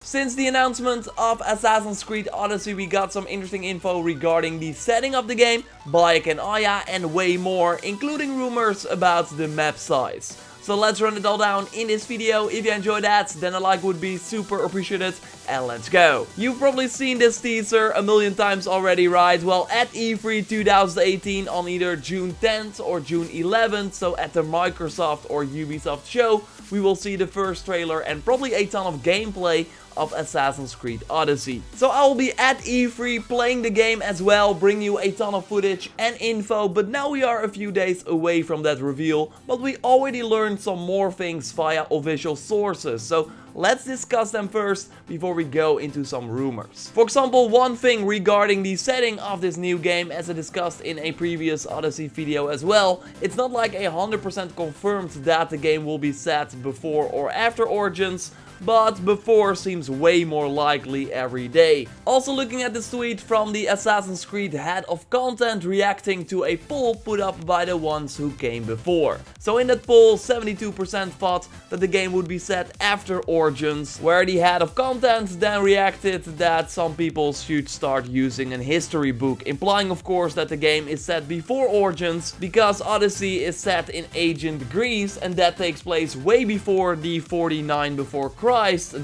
Since the announcement of Assassin's Creed Odyssey, we got some interesting info regarding the setting of the game, Bayek and Aya, and way more, including rumors about the map size. So let's run it all down in this video. If you enjoyed that, then a like would be super appreciated, and let's go. You've probably seen this teaser a million times already, right? Well, at E3 2018 on either June 10th or June 11th, so at the Microsoft or Ubisoft show, we will see the first trailer and probably a ton of gameplay of Assassin's Creed Odyssey. So I will be at E3 playing the game as well, bring you a ton of footage and info, but now we are a few days away from that reveal, but we already learned some more things via official sources, so let's discuss them first before we go into some rumors. For example, one thing regarding the setting of this new game, as I discussed in a previous Odyssey video as well, it's not like 100% confirmed that the game will be set before or after Origins, but before seems way more likely every day. Also looking at this tweet from the Assassin's Creed head of content reacting to a poll put up by the ones who came before. So in that poll, 72% thought that the game would be set after Origins, where the head of content then reacted that some people should start using a history book, implying of course that the game is set before Origins, because Odyssey is set in ancient Greece and that takes place way before the 49 before Christ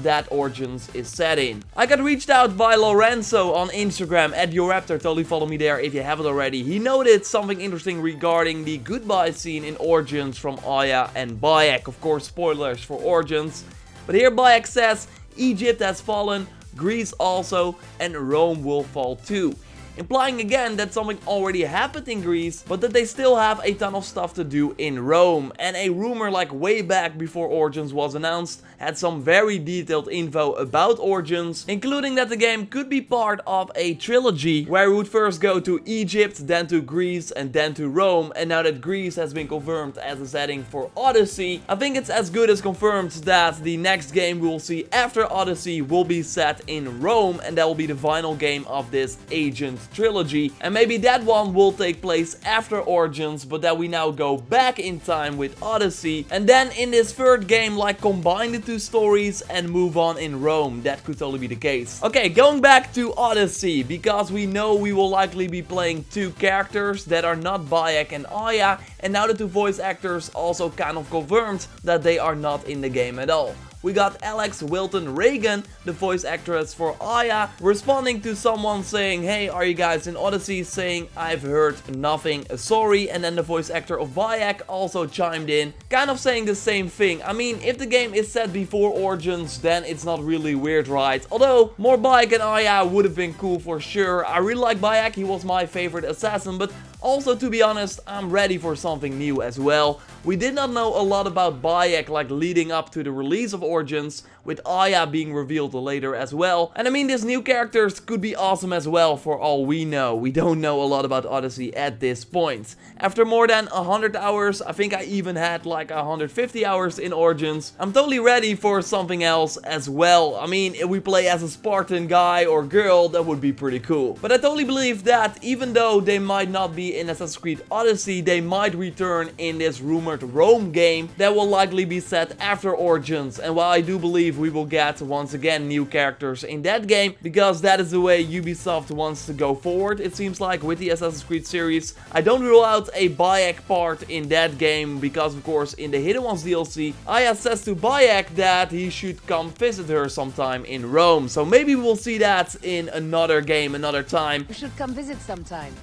that Origins is set in. I got reached out by Lorenzo on Instagram at JorRaptor, totally follow me there if you haven't already. He noted something interesting regarding the goodbye scene in Origins from Aya and Bayek. Of course, spoilers for Origins. But here Bayek says, Egypt has fallen, Greece also, and Rome will fall too. Implying again that something already happened in Greece, but that they still have a ton of stuff to do in Rome. And a rumor like way back before Origins was announced had some very detailed info about Origins, including that the game could be part of a trilogy where we would first go to Egypt, then to Greece, and then to Rome. And now that Greece has been confirmed as a setting for Odyssey, I think it's as good as confirmed that the next game we will see after Odyssey will be set in Rome, and that will be the final game of this Agent trilogy, and maybe that one will take place after Origins, but that we now go back in time with Odyssey, and then in this third game like combine the two stories and move on in Rome. That could totally be the case. Okay, going back to Odyssey, because we know we will likely be playing two characters that are not Bayek and Aya, and now the two voice actors also kind of confirmed that they are not in the game at all. We got Alex Wilton Reagan, the voice actress for Aya, responding to someone saying, hey, are you guys in Odyssey? Saying, I've heard nothing, sorry. And then the voice actor of Bayek also chimed in, kind of saying the same thing. I mean, if the game is set before Origins, then it's not really weird, right? Although, more Bayek and Aya would have been cool for sure. I really like Bayek, he was my favorite assassin, but also, to be honest, I'm ready for something new as well. We did not know a lot about Bayek like leading up to the release of Origins, with Aya being revealed later as well. And I mean, these new characters could be awesome as well for all we know. We don't know a lot about Odyssey at this point. After more than 100 hours, I think I even had like 150 hours in Origins, I'm totally ready for something else as well. I mean, if we play as a Spartan guy or girl, that would be pretty cool. But I totally believe that even though they might not be in Assassin's Creed Odyssey, they might return in this rumored Rome game that will likely be set after Origins. And while I do believe we will get once again new characters in that game, because that is the way Ubisoft wants to go forward, it seems like, with the Assassin's Creed series, I don't rule out a Bayek part in that game, because of course in the Hidden Ones DLC, Aya says to Bayek that he should come visit her sometime in Rome. So maybe we'll see that in another game, another time. You should come visit sometime.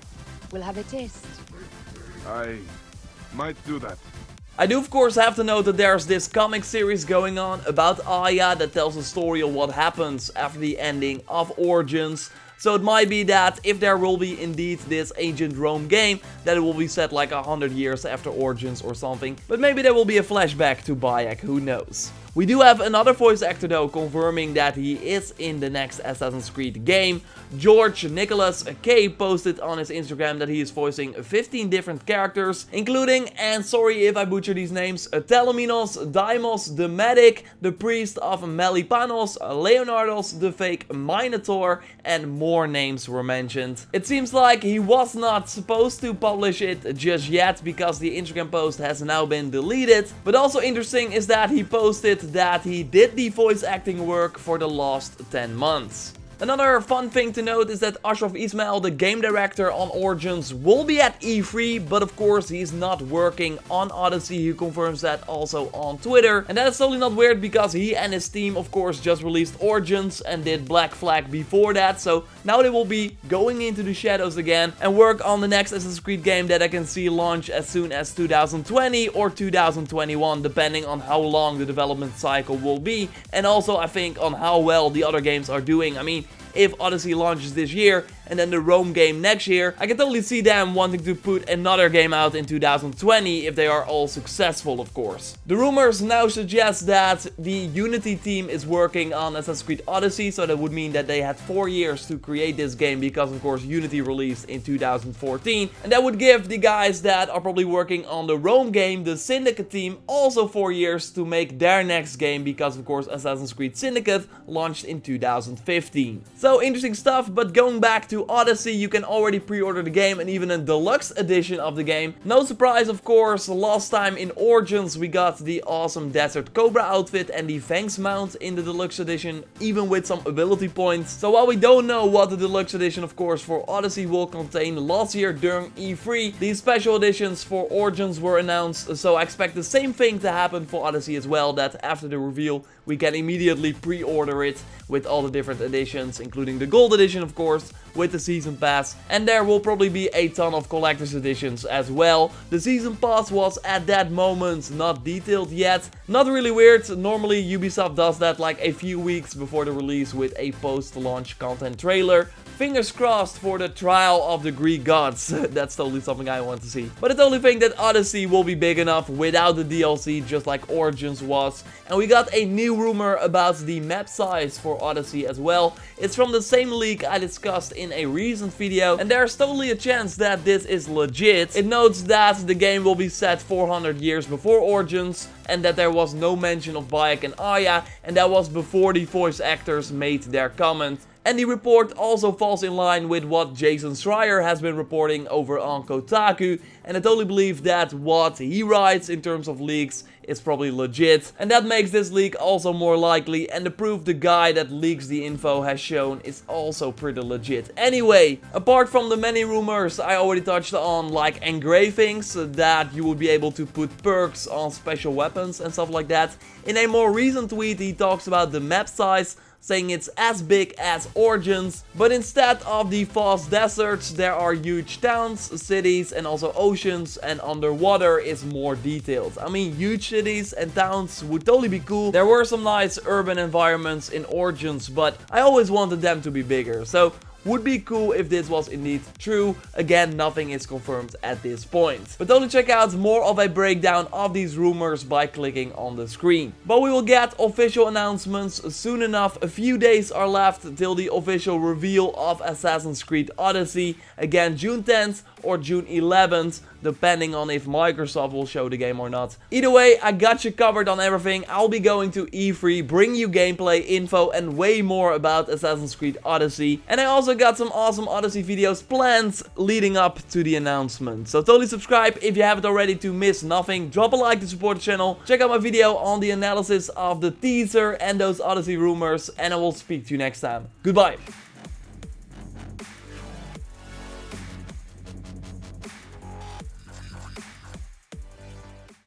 We'll have a taste. I might do that. I do of course have to note that there's this comic series going on about Aya that tells the story of what happens after the ending of Origins. So it might be that if there will be indeed this ancient Rome game, that it will be set like 100 years after Origins or something. But maybe there will be a flashback to Bayek, who knows. We do have another voice actor though confirming that he is in the next Assassin's Creed game. George Nicholas K posted on his Instagram that he is voicing 15 different characters, including, and sorry if I butcher these names, Telominos, Deimos, the Medic, the Priest of Melipanos, Leonardos, the fake Minotaur, and more names were mentioned. It seems like he was not supposed to publish it just yet because the Instagram post has now been deleted, but also interesting is that he posted that he did the voice acting work for the last 10 months. Another fun thing to note is that Ashraf Ismail, the game director on Origins, will be at E3, but of course he's not working on Odyssey. He confirms that also on Twitter. And that is totally not weird because he and his team of course just released Origins and did Black Flag before that. So now they will be going into the shadows again and work on the next Assassin's Creed game that I can see launch as soon as 2020 or 2021, depending on how long the development cycle will be. And also I think on how well the other games are doing. I mean, if Odyssey launches this year and then the Rome game next year, I can totally see them wanting to put another game out in 2020 if they are all successful, of course. The rumors now suggest that the Unity team is working on Assassin's Creed Odyssey, so that would mean that they had 4 years to create this game because of course Unity released in 2014, and that would give the guys that are probably working on the Rome game, the Syndicate team, also 4 years to make their next game because of course Assassin's Creed Syndicate launched in 2015. So interesting stuff, but going back to Odyssey, you can already pre-order the game and even a deluxe edition of the game. No surprise, of course, last time in Origins we got the awesome Desert Cobra outfit and the Fangs mount in the deluxe edition, even with some ability points. So while we don't know what the deluxe edition, of course, for Odyssey will contain, last year during E3, these special editions for Origins were announced, so I expect the same thing to happen for Odyssey as well, that after the reveal we can immediately pre-order it with all the different editions, including the gold edition of course, with the season pass, and there will probably be a ton of collector's editions as well. The season pass was at that moment not detailed yet. Not really weird, normally Ubisoft does that like a few weeks before the release with a post-launch content trailer. Fingers crossed for the trial of the Greek gods. That's totally something I want to see. But I totally think that Odyssey will be big enough without the DLC, just like Origins was. And we got a new rumor about the map size for Odyssey as well. It's from the same leak I discussed in a recent video, and there's totally a chance that this is legit. It notes that the game will be set 400 years before Origins, and that there was no mention of Bayek and Aya, and that was before the voice actors made their comment. And the report also falls in line with what Jason Schreier has been reporting over on Kotaku, and I totally believe that what he writes in terms of leaks is probably legit, and that makes this leak also more likely, and the proof the guy that leaks the info has shown is also pretty legit. Anyway, apart from the many rumors I already touched on, like engravings, that you would be able to put perks on special weapons and stuff like that, in a more recent tweet he talks about the map size, saying it's as big as Origins, but instead of the vast deserts, there are huge towns, cities, and also oceans, and underwater is more detailed. I mean, huge cities and towns would totally be cool. There were some nice urban environments in Origins, but I always wanted them to be bigger, so would be cool if this was indeed true. Again, nothing is confirmed at this point. But don't check out more of a breakdown of these rumors by clicking on the screen. But we will get official announcements soon enough. A few days are left till the official reveal of Assassin's Creed Odyssey. Again, June 10th or June 11th, depending on if Microsoft will show the game or not. Either way, I got you covered on everything. I'll be going to E3, bring you gameplay, info, and way more about Assassin's Creed Odyssey. And I also got some awesome Odyssey videos planned leading up to the announcement. So totally subscribe if you haven't already to miss nothing. Drop a like to support the channel. Check out my video on the analysis of the teaser and those Odyssey rumors. And I will speak to you next time. Goodbye.